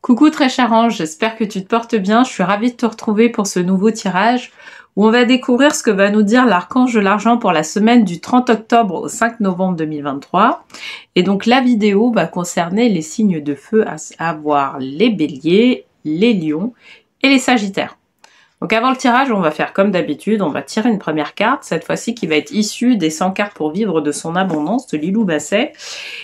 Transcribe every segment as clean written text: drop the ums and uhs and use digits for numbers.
Coucou très cher ange, j'espère que tu te portes bien. Je suis ravie de te retrouver pour ce nouveau tirage où on va découvrir ce que va nous dire l'archange de l'argent pour la semaine du 30 octobre au 5 novembre 2023. Et donc la vidéo va concerner les signes de feu, à savoir les béliers, les lions et les sagittaires. Donc avant le tirage, on va faire comme d'habitude, on va tirer une première carte, cette fois-ci qui va être issue des 100 cartes pour vivre de son abondance de Lilou Basset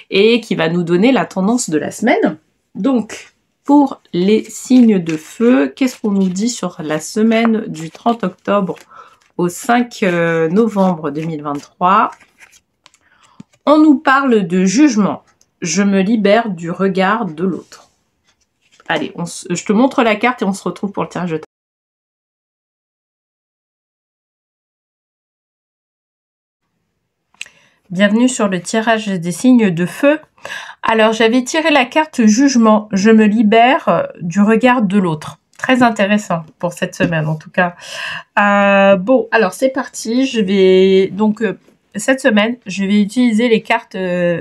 et qui va nous donner la tendance de la semaine. Donc, pour les signes de feu, qu'est-ce qu'on nous dit sur la semaine du 30 octobre au 5 novembre 2023? On nous parle de jugement. Je me libère du regard de l'autre. Allez, je te montre la carte et on se retrouve pour le tirage de tarot. Bienvenue sur le tirage des signes de feu. Alors, j'avais tiré la carte jugement. Je me libère du regard de l'autre. Très intéressant pour cette semaine, en tout cas. Bon, alors c'est parti. Je vais donc cette semaine, je vais utiliser les cartes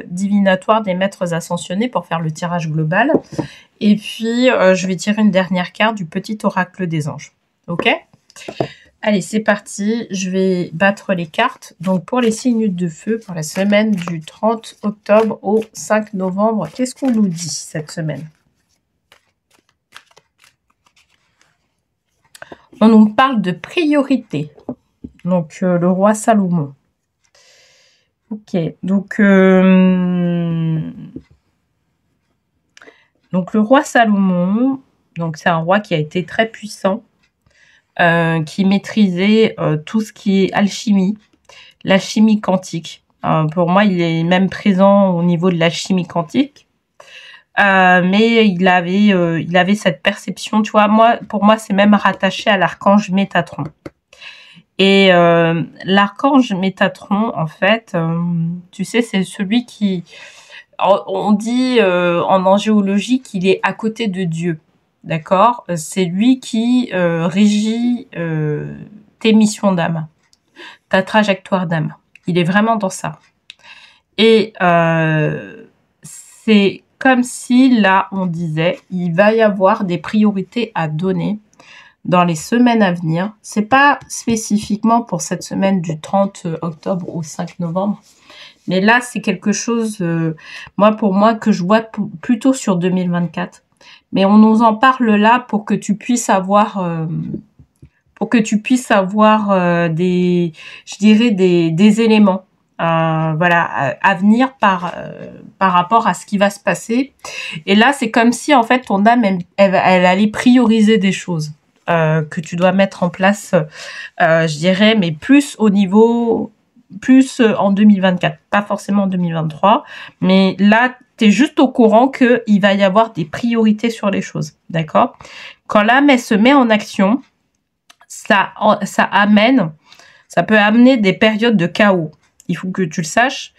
divinatoires des maîtres ascensionnés pour faire le tirage global. Et puis, je vais tirer une dernière carte du petit oracle des anges. Ok ? Allez, c'est parti. Je vais battre les cartes. Donc, pour les signes de feu, pour la semaine du 30 octobre au 5 novembre, qu'est-ce qu'on nous dit cette semaine? On nous parle de priorité. Donc, le roi Salomon. Ok. Donc, le roi Salomon, donc c'est un roi qui a été très puissant. Qui maîtrisait tout ce qui est alchimie, la chimie quantique. Pour moi, il est même présent au niveau de la chimie quantique. Mais il avait cette perception, tu vois, pour moi, c'est même rattaché à l'archange Métatron. Et l'archange Métatron, en fait, tu sais, c'est celui qui... On dit en angéologie qu'il est à côté de Dieu. D'accord? C'est lui qui régit tes missions d'âme, ta trajectoire d'âme. Il est vraiment dans ça. Et c'est comme si, là, on disait, il va y avoir des priorités à donner dans les semaines à venir. C'est pas spécifiquement pour cette semaine du 30 octobre au 5 novembre. Mais là, c'est quelque chose, pour moi, que je vois plutôt sur 2024. Mais on nous en parle là pour que tu puisses avoir, des éléments, à venir par rapport à ce qui va se passer. Et là, c'est comme si en fait ton âme, elle allait prioriser des choses que tu dois mettre en place, je dirais, mais plus au niveau, plus en 2024, pas forcément en 2023, mais là, tu es juste au courant qu'il va y avoir des priorités sur les choses, d'accord? Quand l'âme, elle se met en action, ça peut amener des périodes de chaos. Il faut que tu le saches,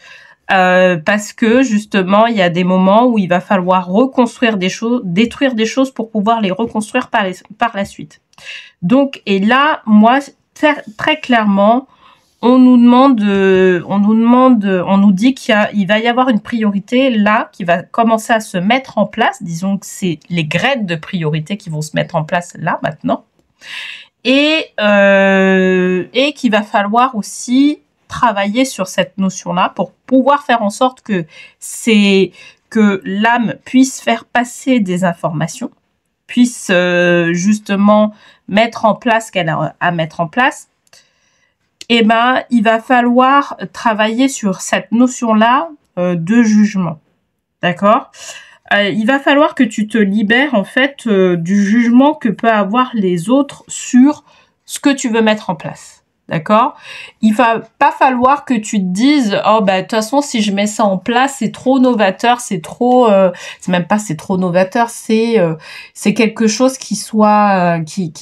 parce que justement, il y a des moments où il va falloir reconstruire des choses, détruire des choses pour pouvoir les reconstruire par la suite. Donc, et là, moi, très clairement, on nous dit qu'il va y avoir une priorité là qui va commencer à se mettre en place. Disons que c'est les graines de priorité qui vont se mettre en place là maintenant, et qu'il va falloir aussi travailler sur cette notion-là pour pouvoir faire en sorte que l'âme puisse faire passer des informations, puisse justement mettre en place ce qu'elle a à mettre en place. Eh ben, il va falloir travailler sur cette notion-là de jugement. D'accord? Il va falloir que tu te libères, en fait, du jugement que peuvent avoir les autres sur ce que tu veux mettre en place. D'accord? Il va pas falloir que tu te dises, oh, bah, de toute façon, si je mets ça en place, c'est trop novateur, c'est même pas c'est trop novateur, c'est quelque chose qui soit, qui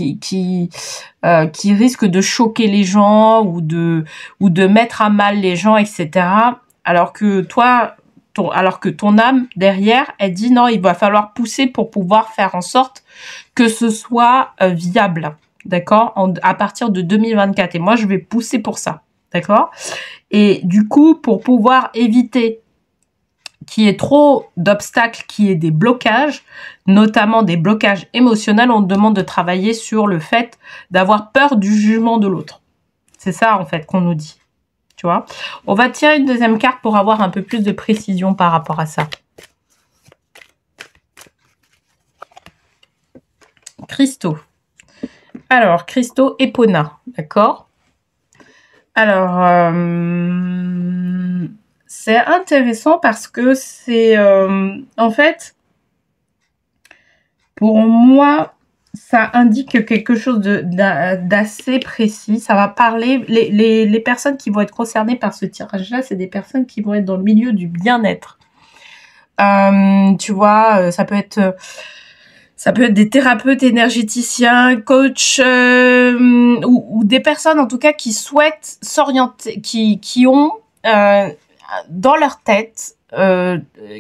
risque de choquer les gens ou de mettre à mal les gens, etc. Alors que ton âme derrière, elle dit non, il va falloir pousser pour pouvoir faire en sorte que ce soit viable. D'accord? À partir de 2024. Et moi, je vais pousser pour ça. D'accord? Et du coup, pour pouvoir éviter qu'il y ait trop d'obstacles, qu'il y ait des blocages, notamment des blocages émotionnels, on te demande de travailler sur le fait d'avoir peur du jugement de l'autre. C'est ça, en fait, qu'on nous dit. Tu vois? On va tirer une deuxième carte pour avoir un peu plus de précision par rapport à ça. Cristaux. Alors, cristaux Epona, d'accord? Alors, c'est intéressant parce que c'est, en fait, pour moi, ça indique quelque chose d'assez précis. Ça va parler, les personnes qui vont être concernées par ce tirage-là, c'est des personnes qui vont être dans le milieu du bien-être. Tu vois, ça peut être des thérapeutes énergéticiens, coachs, ou des personnes en tout cas qui souhaitent s'orienter, qui ont dans leur tête,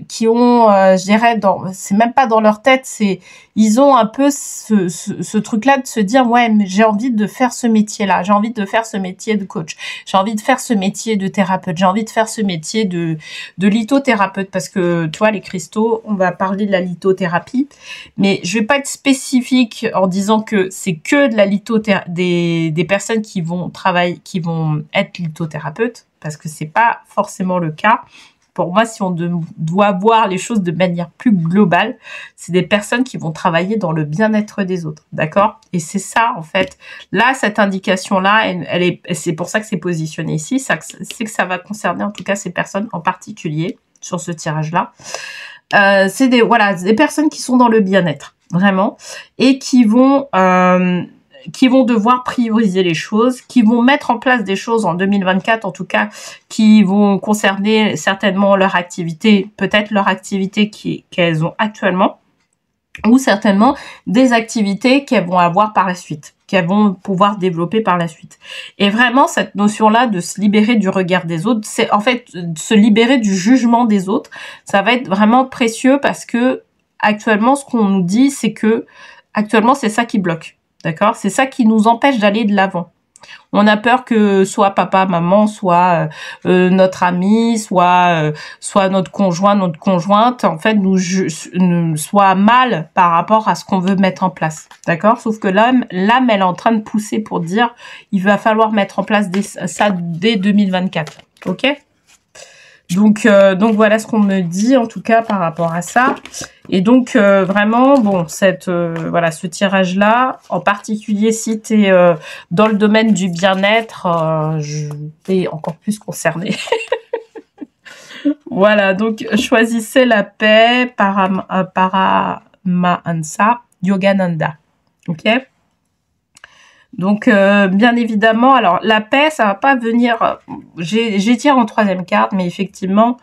qui ont, je dirais, c'est même pas dans leur tête, ils ont un peu ce truc-là de se dire, ouais, mais j'ai envie de faire ce métier-là, j'ai envie de faire ce métier de coach, j'ai envie de faire ce métier de thérapeute, j'ai envie de faire ce métier de lithothérapeute, parce que, tu vois, les cristaux, on va parler de la lithothérapie, mais je vais pas être spécifique en disant que c'est que de la lithothérapie, des personnes qui vont travailler, qui vont être lithothérapeutes, parce que c'est pas forcément le cas. Pour moi, si on doit voir les choses de manière plus globale, c'est des personnes qui vont travailler dans le bien-être des autres, d'accord? Et c'est ça, en fait. Là, cette indication-là, c'est pour ça que c'est positionné ici, c'est que ça va concerner, en tout cas, ces personnes en particulier, sur ce tirage-là. C'est des personnes qui sont dans le bien-être, vraiment, et qui vont devoir prioriser les choses, qui vont mettre en place des choses en 2024, en tout cas, qui vont concerner certainement leur activité, peut-être leur activité qu'elles ont actuellement, ou certainement des activités qu'elles vont avoir par la suite, qu'elles vont pouvoir développer par la suite. Et vraiment, cette notion-là de se libérer du regard des autres, c'est en fait se libérer du jugement des autres, ça va être vraiment précieux parce que actuellement, ce qu'on nous dit, c'est que actuellement, c'est ça qui bloque. D'accord? C'est ça qui nous empêche d'aller de l'avant. On a peur que soit papa, maman, soit notre ami, soit notre conjoint, notre conjointe, en fait, nous soit mal par rapport à ce qu'on veut mettre en place. D'accord? Sauf que l'âme, elle est en train de pousser pour dire, il va falloir mettre en place ça dès 2024. Ok? Donc voilà ce qu'on me dit en tout cas par rapport à ça. Et donc vraiment bon voilà, ce tirage là en particulier si tu es dans le domaine du bien-être, je t'es encore plus concernée. Voilà, donc choisissez la paix, Paramahansa Yogananda. OK? Donc, bien évidemment, alors la paix, ça va pas venir. J'ai tiré en troisième carte, mais effectivement,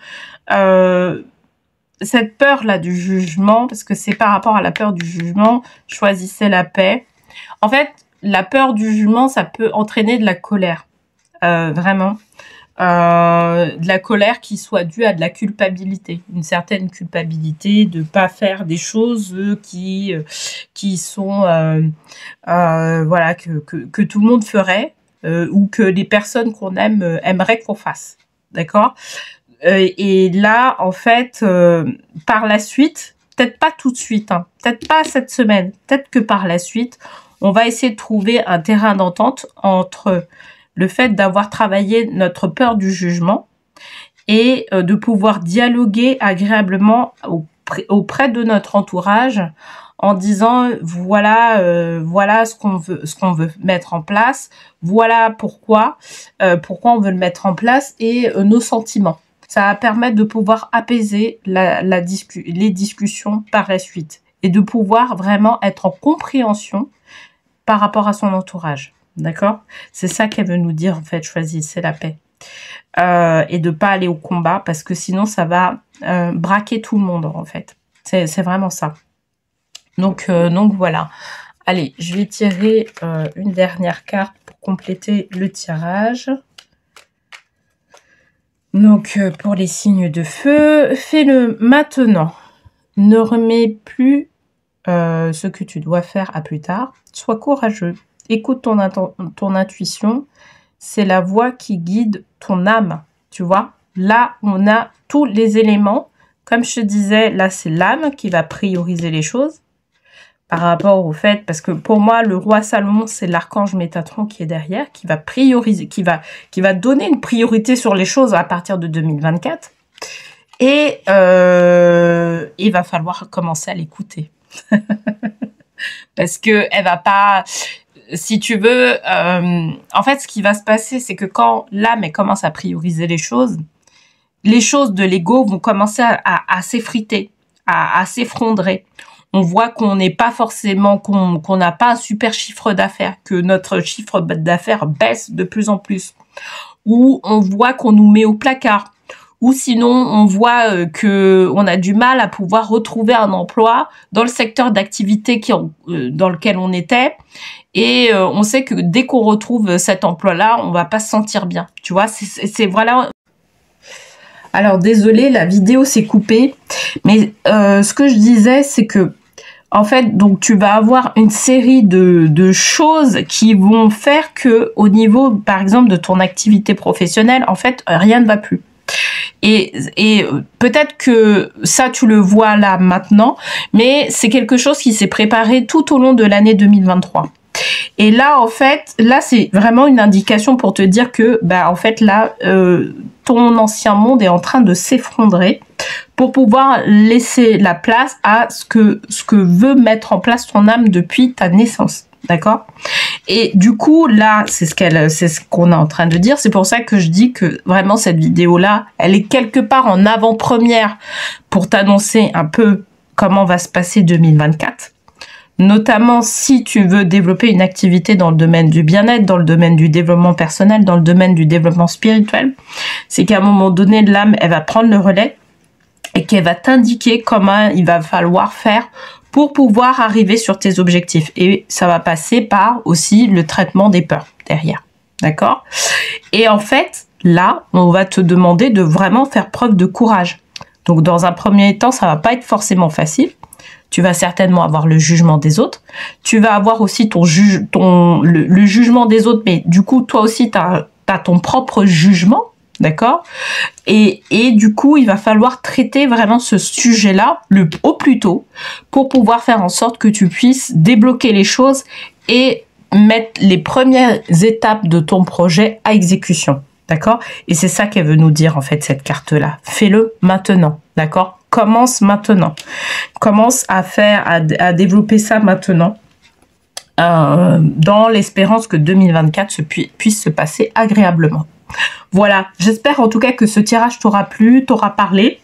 cette peur-là du jugement, parce que c'est par rapport à la peur du jugement, choisissez la paix. En fait, la peur du jugement, ça peut entraîner de la colère, vraiment. De la colère qui soit due à de la culpabilité, une certaine culpabilité de pas faire des choses qui sont voilà que tout le monde ferait ou que les personnes qu'on aime aimeraient qu'on fasse, d'accord? Et là en fait par la suite, peut-être pas tout de suite, hein, peut-être pas cette semaine, peut-être que par la suite on va essayer de trouver un terrain d'entente entre le fait d'avoir travaillé notre peur du jugement et de pouvoir dialoguer agréablement auprès de notre entourage en disant voilà voilà ce qu'on veut mettre en place, voilà pourquoi on veut le mettre en place et nos sentiments. Ça va permettre de pouvoir apaiser les discussions par la suite et de pouvoir vraiment être en compréhension par rapport à son entourage. D'accord? C'est ça qu'elle veut nous dire, en fait, choisissez la paix. Et de pas aller au combat, parce que sinon, ça va braquer tout le monde, en fait. C'est vraiment ça. Donc voilà. Allez, je vais tirer une dernière carte pour compléter le tirage. Donc, pour les signes de feu, fais-le maintenant. Ne remets plus ce que tu dois faire à plus tard. Sois courageux. Écoute ton intuition, c'est la voix qui guide ton âme, tu vois. Là, on a tous les éléments comme je te disais, là, c'est l'âme qui va prioriser les choses par rapport au fait, parce que pour moi, le roi Salomon, c'est l'archange Métatron qui est derrière, qui va prioriser, qui va donner une priorité sur les choses à partir de 2024. Et il va falloir commencer à l'écouter. Parce que elle va pas, si tu veux, en fait, ce qui va se passer, c'est que quand l'âme commence à prioriser les choses de l'ego vont commencer à s'effriter, à s'effondrer. On voit qu'on n'est pas forcément, qu'on n'a pas un super chiffre d'affaires, que notre chiffre d'affaires baisse de plus en plus, ou on voit qu'on nous met au placard, ou sinon on voit que on a du mal à pouvoir retrouver un emploi dans le secteur d'activité dans lequel on était, et on sait que dès qu'on retrouve cet emploi-là, on va pas se sentir bien. Tu vois, c'est voilà. Alors désolé, la vidéo s'est coupée, mais ce que je disais, c'est que en fait, donc tu vas avoir une série de choses qui vont faire que au niveau, par exemple, de ton activité professionnelle, en fait, rien ne va plus. Et peut-être que ça, tu le vois là maintenant, mais c'est quelque chose qui s'est préparé tout au long de l'année 2023. Et là, en fait, là, c'est vraiment une indication pour te dire que, bah, en fait, là, ton ancien monde est en train de s'effondrer pour pouvoir laisser la place à ce que veut mettre en place ton âme depuis ta naissance. D'accord? Et du coup, là, c'est ce qu'on est en train de dire. C'est pour ça que je dis que vraiment cette vidéo-là, elle est quelque part en avant-première pour t'annoncer un peu comment va se passer 2024. Notamment si tu veux développer une activité dans le domaine du bien-être, dans le domaine du développement personnel, dans le domaine du développement spirituel. C'est qu'à un moment donné, l'âme, elle va prendre le relais et qu'elle va t'indiquer comment il va falloir faire pour pouvoir arriver sur tes objectifs. Et ça va passer par aussi le traitement des peurs derrière. D'accord? Et en fait, là, on va te demander de vraiment faire preuve de courage. Donc, dans un premier temps, ça va pas être forcément facile. Tu vas certainement avoir le jugement des autres. Tu vas avoir aussi le jugement des autres, mais du coup, toi aussi, tu as ton propre jugement. D'accord? Et du coup, il va falloir traiter vraiment ce sujet-là au plus tôt pour pouvoir faire en sorte que tu puisses débloquer les choses et mettre les premières étapes de ton projet à exécution. D'accord? Et c'est ça qu'elle veut nous dire, en fait, cette carte-là. Fais-le maintenant. D'accord? Commence maintenant. Commence à développer ça maintenant. Dans l'espérance que 2024 puisse se passer agréablement. Voilà, j'espère en tout cas que ce tirage t'aura plu, t'aura parlé.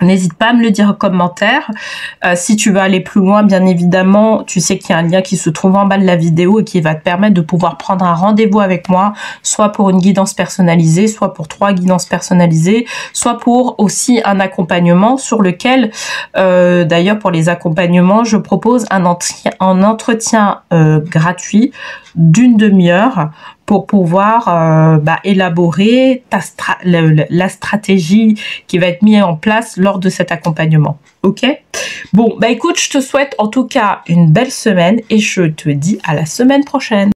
N'hésite pas à me le dire en commentaire. Si tu veux aller plus loin, bien évidemment, tu sais qu'il y a un lien qui se trouve en bas de la vidéo et qui va te permettre de pouvoir prendre un rendez-vous avec moi, soit pour une guidance personnalisée, soit pour 3 guidances personnalisées, soit pour aussi un accompagnement sur lequel, d'ailleurs pour les accompagnements, je propose un entretien gratuit d'une demi-heure pour pouvoir élaborer la stratégie qui va être mise en place lors de cet accompagnement. Ok? Bon, écoute, je te souhaite en tout cas une belle semaine et je te dis à la semaine prochaine.